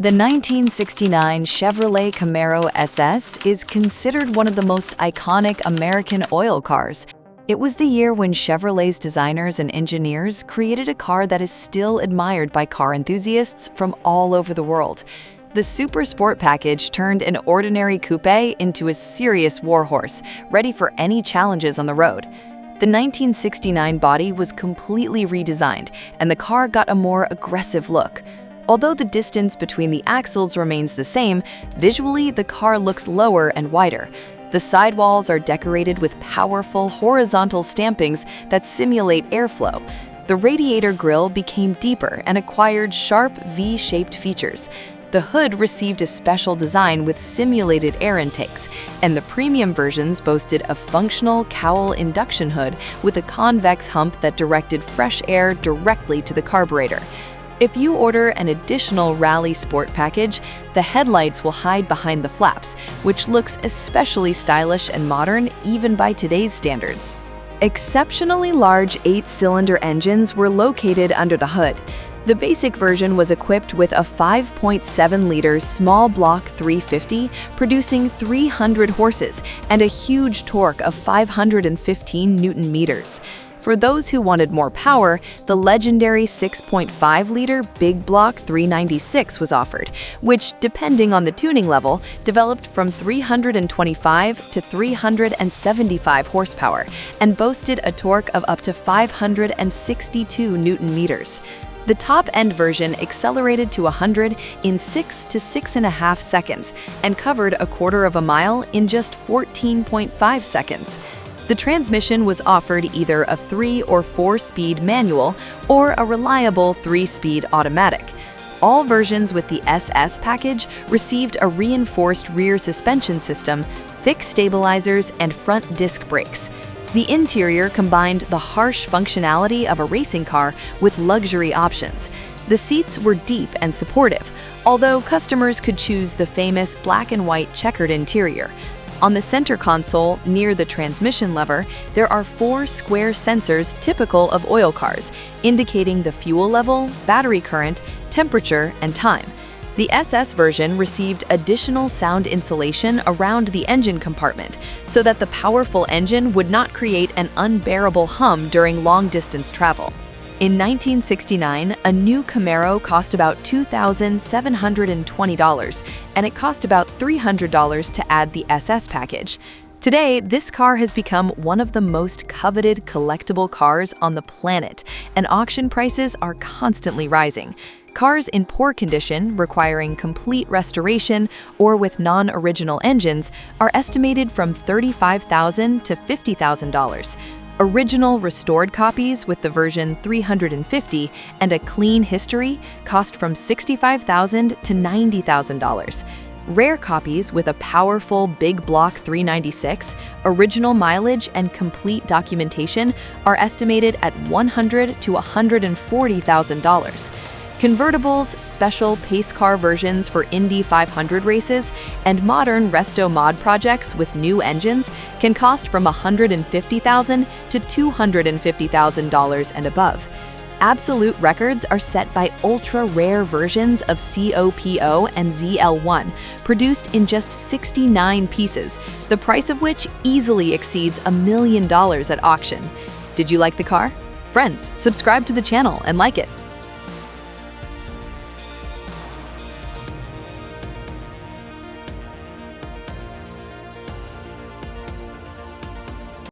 The 1969 Chevrolet Camaro SS is considered one of the most iconic American oil cars. It was the year when Chevrolet's designers and engineers created a car that is still admired by car enthusiasts from all over the world. The Super Sport package turned an ordinary coupe into a serious warhorse, ready for any challenges on the road. The 1969 body was completely redesigned, and the car got a more aggressive look. Although the distance between the axles remains the same, visually the car looks lower and wider. The sidewalls are decorated with powerful horizontal stampings that simulate airflow. The radiator grille became deeper and acquired sharp V-shaped features. The hood received a special design with simulated air intakes, and the premium versions boasted a functional cowl induction hood with a convex hump that directed fresh air directly to the carburetor. If you order an additional Rally Sport package, the headlights will hide behind the flaps, which looks especially stylish and modern even by today's standards. Exceptionally large 8-cylinder engines were located under the hood. The basic version was equipped with a 5.7-liter small block 350, producing 300 horses and a huge torque of 515 Newton-meters. For those who wanted more power, the legendary 6.5-liter Big Block 396 was offered, which, depending on the tuning level, developed from 325 to 375 horsepower and boasted a torque of up to 562 Newton-meters. The top-end version accelerated to 100 in 6 to 6.5 seconds and covered a quarter of a mile in just 14.5 seconds. The transmission was offered either a 3- or 4-speed manual or a reliable 3-speed automatic. All versions with the SS package received a reinforced rear suspension system, thick stabilizers, and front disc brakes. The interior combined the harsh functionality of a racing car with luxury options. The seats were deep and supportive, although customers could choose the famous black and white checkered interior. On the center console, near the transmission lever, there are 4 square sensors typical of oil cars, indicating the fuel level, battery current, temperature, and time. The SS version received additional sound insulation around the engine compartment so that the powerful engine would not create an unbearable hum during long-distance travel. In 1969, a new Camaro cost about $2,720, and it cost about $300 to add the SS package. Today, this car has become one of the most coveted collectible cars on the planet, and auction prices are constantly rising. Cars in poor condition, requiring complete restoration, or with non-original engines, are estimated from $35,000 to $50,000. Original restored copies with the version 350 and a clean history cost from $65,000 to $90,000. Rare copies with a powerful Big Block 396, original mileage, and complete documentation are estimated at $100,000 to $140,000. Convertibles, special pace car versions for Indy 500 races, and modern resto mod projects with new engines can cost from $150,000 to $250,000 and above. Absolute records are set by ultra-rare versions of COPO and ZL1, produced in just 69 pieces, the price of which easily exceeds $1 million at auction. Did you like the car? Friends, subscribe to the channel and like it.